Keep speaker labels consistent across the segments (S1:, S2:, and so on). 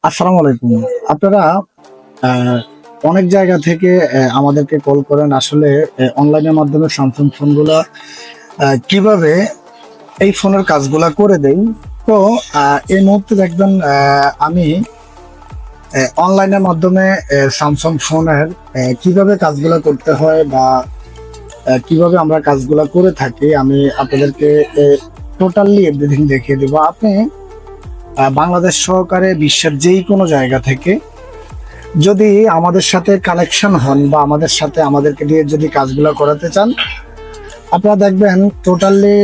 S1: আসসালামু আলাইকুম। আপনারা আহ, অনেক জায়গা থেকে আমাদেরকে কল করেন। আসলে অনলাইনের মাধ্যমে স্যামসাং ফোনগুলা কিভাবে এই ফোনের কাজগুলা করে দেই। তো এই মুহূর্তে দেখবেন আমি অনলাইনের মাধ্যমে স্যামসাং ফোনের কিভাবে কাজগুলা করতে হয় বা কিভাবে আমরা কাজগুলা করে থাকি আমি আপনাদেরকে টোটালি এভরিথিং দেখিয়ে দেবো। আপনি বাংলাদেশ সহকারে বিশ্বের যেই কোনো জায়গা থেকে যদি আমাদের সাথে কানেকশন হন বা আমাদেরকে দিয়ে যদি কাজগুলো করাতে চান, আপনারা দেখবেন টোটালি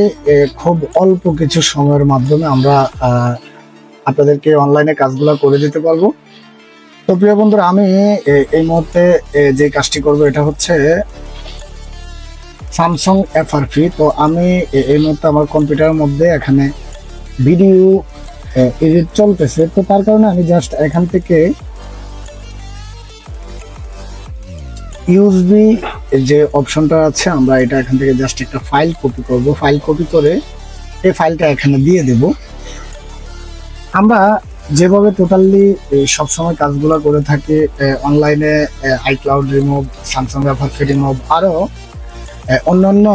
S1: খুব অল্প কিছু সময়ের মাধ্যমে আমরা আপনাদেরকে অনলাইনে কাজগুলো করে দিতে পারবো। তো প্রিয় বন্ধুরা, আমি এই মুহূর্তে যে কাজটি করব এটা হচ্ছে স্যামসাং এফআরপি। তো আমি এই মুহূর্তে আমার কম্পিউটারের মধ্যে এখানে ভিডিও এডিট চলতেছে, তো তার কারণে আমি জাস্ট এখান থেকে ইউএসবি যে অপশনটা আছে আমরা এটা এখান থেকে জাস্ট একটা ফাইল কপি করব। ফাইল কপি করে এই ফাইলটা এখানে দিয়ে দেব। আমরা যেভাবে টোটালি সবসময় কাজগুলো করে থাকি অনলাইনে, iCloud remove, Samsung FRP remove, আরো অন্যান্য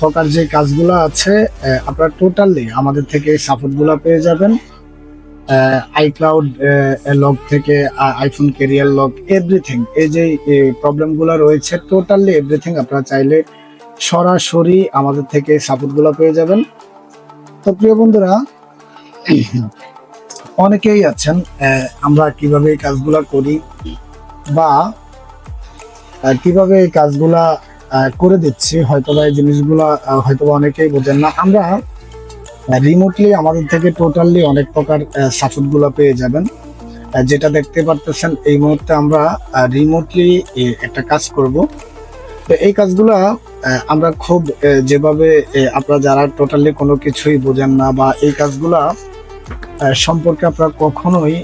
S1: প্রকার যে কাজগুলো আছে আপনারা টোটালি আমাদের থেকে সাপোর্টগুলো পেয়ে যাবেন। আইক্লাউড লগ থেকে আইফোন ক্যারিয়ার লগ, এভরিথিং, এই যে প্রবলেমগুলো রয়েছে টোটালি এভরিথিং আপনারা চাইলে সরাসরি আমাদের থেকে সাপোর্টগুলো পেয়ে যাবেন। তো প্রিয় বন্ধুরা, অনেকেই আছেন আমরা কিভাবে এই কাজগুলা করি বা কিভাবে এই কাজগুলা করে দিচ্ছি, হয়তোবা এই জিনিসগুলা হয়তোবা অনেকেই বোঝেন না। আমরা রিমোটলি আমাদের থেকে টোটালি অনেক প্রকার সাপোর্ট গুলো পেয়ে যাবেন। যেটা দেখতে পারতেছেন এই মুহূর্তে আমরা রিমোটলি একটা কাজ করব। তো এই কাজগুলা আমরা খুব যেভাবে আপনারা যারা টোটালি কোনো কিছুই বোঝেন না বা এই কাজগুলা সম্পর্কে আপনারা কখনোই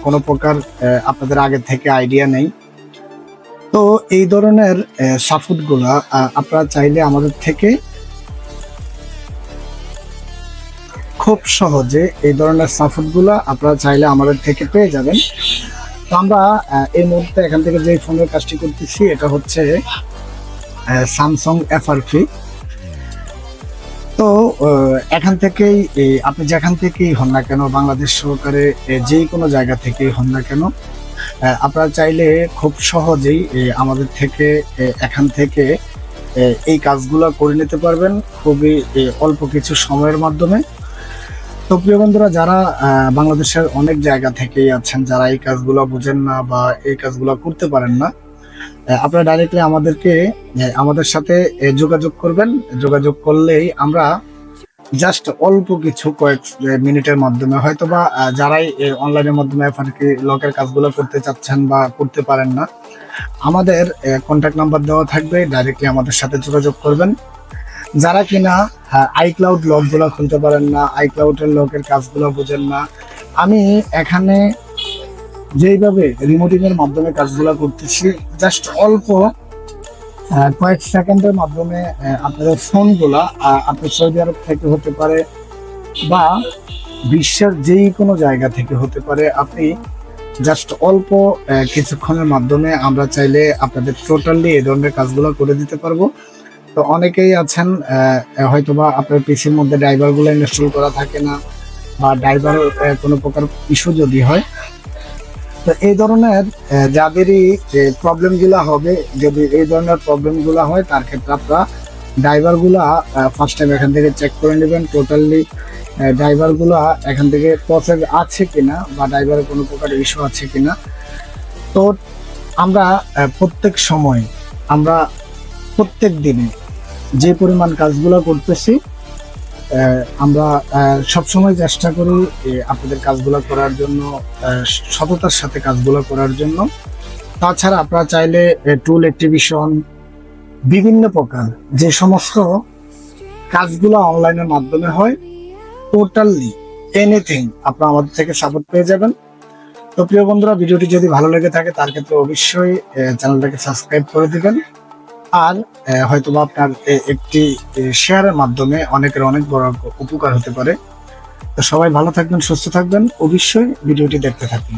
S1: কোনো প্রকার আপনাদের আগে থেকে আইডিয়া নেই, তো এই ধরনের সাপোর্ট গুলা আপনারা চাইলে আমাদের থেকে খুব সহজে এই ধরনের সাপোর্ট গুলো আপনারা চাইলে আমাদের থেকে পেয়ে যাবেন। তো আমরা এই মুহূর্তে এখান থেকে যে ফোনের কাজটি করতেছি এটা হচ্ছে স্যামসাং এফআরপি। তো এখান থেকেই আপনি যেখান থেকেই হন না কেন, বাংলাদেশ সহকারে যে কোনো জায়গা থেকেই হন না কেন, আপনারা চাইলে খুব সহজেই আমাদের থেকে এখান থেকে এই কাজগুলো করে নিতে পারবেন খুবই অল্প কিছু সময়ের মাধ্যমে। তো প্রিয় বন্ধুরা, যারা বাংলাদেশের অনেক জায়গা থেকেই আছেন, যারা এই কাজগুলো বুঝেন না বা এই কাজগুলো করতে পারেন না, আপনারা ডাইরেক্টলি আমাদের সাথে যোগাযোগ করবেন। যোগাযোগ করলেই আমরা জাস্ট অল্প কিছু কয়েক মিনিটের মাধ্যমে হয়তোবা যারাই অনলাইনের মাধ্যমে এফআরপি লকের কাজগুলো করতে চাচ্ছেন বা করতে পারেন না, আমাদের কন্ট্যাক্ট নাম্বার দেওয়া থাকবে, ডাইরেক্টলি আমাদের সাথে যোগাযোগ করবেন। যারা কিনা আইক্লাউড লক গুলো খুলতে পারেন না, আইক্লাউডের লকের কাজগুলো বোঝেন না, আমি এখানে যেইভাবে রিমোটিং এর মাধ্যমে কাজগুলো করতেছি জাস্ট অল্প কয়েক সেকেন্ডের মাধ্যমে আপনাদের ফোনগুলা আপনি সৌদি আরব থেকে হতে পারে বা বিশ্বের যেই কোনো জায়গা থেকে হতে পারে, আপনি জাস্ট অল্প কিছুক্ষণের মাধ্যমে আমরা চাইলে আপনাদের টোটালি এই ধরনের কাজগুলো করে দিতে পারবো। তো অনেকেই আছেন হয়তোবা আপনার পিসির মধ্যে ড্রাইভারগুলো ইনস্টল করা থাকে না বা ড্রাইভার কোনো প্রকার ইস্যু যদি হয়, তো এই ধরনের যাদেরই প্রবলেমগুলো হবে, যদি এই ধরনের প্রবলেমগুলো হয় তার ক্ষেত্রে আপনারা ড্রাইভারগুলো ফার্স্ট টাইম এখান থেকে চেক করে নেবেন টোটালি ড্রাইভারগুলো এখান থেকে প্রসেস আছে কিনা বা ড্রাইভারের কোনো প্রকার ইস্যু আছে কিনা। তো আমরা প্রত্যেক সময়, আমরা প্রত্যেক দিনে যে পরিমাণ কাজগুলো করতেছি, আমরা সবসময় চেষ্টা করি আপনাদের কাজগুলো করার জন্য, সততার সাথে কাজগুলো করার জন্য। তাছাড়া আপনারা চাইলে টুল অ্যাক্টিভিশন, বিভিন্ন প্রকার যে সমস্ত কাজগুলো অনলাইনের মাধ্যমে হয়, টোটালি এনিথিং আপনারা আমাদের থেকে সাপোর্ট পেয়ে যাবেন। তো প্রিয় বন্ধুরা, ভিডিওটি যদি ভালো লেগে থাকে তার ক্ষেত্রে অবশ্যই চ্যানেলটাকে সাবস্ক্রাইব করে দিবেন। আর হয়তোবা আপনার একটি শেয়ারের মাধ্যমে অনেকের অনেক বড় উপকার হতে পারে। তো সবাই ভালো থাকবেন, সুস্থ থাকবেন, অবশ্যই ভিডিওটি দেখতে থাকবেন।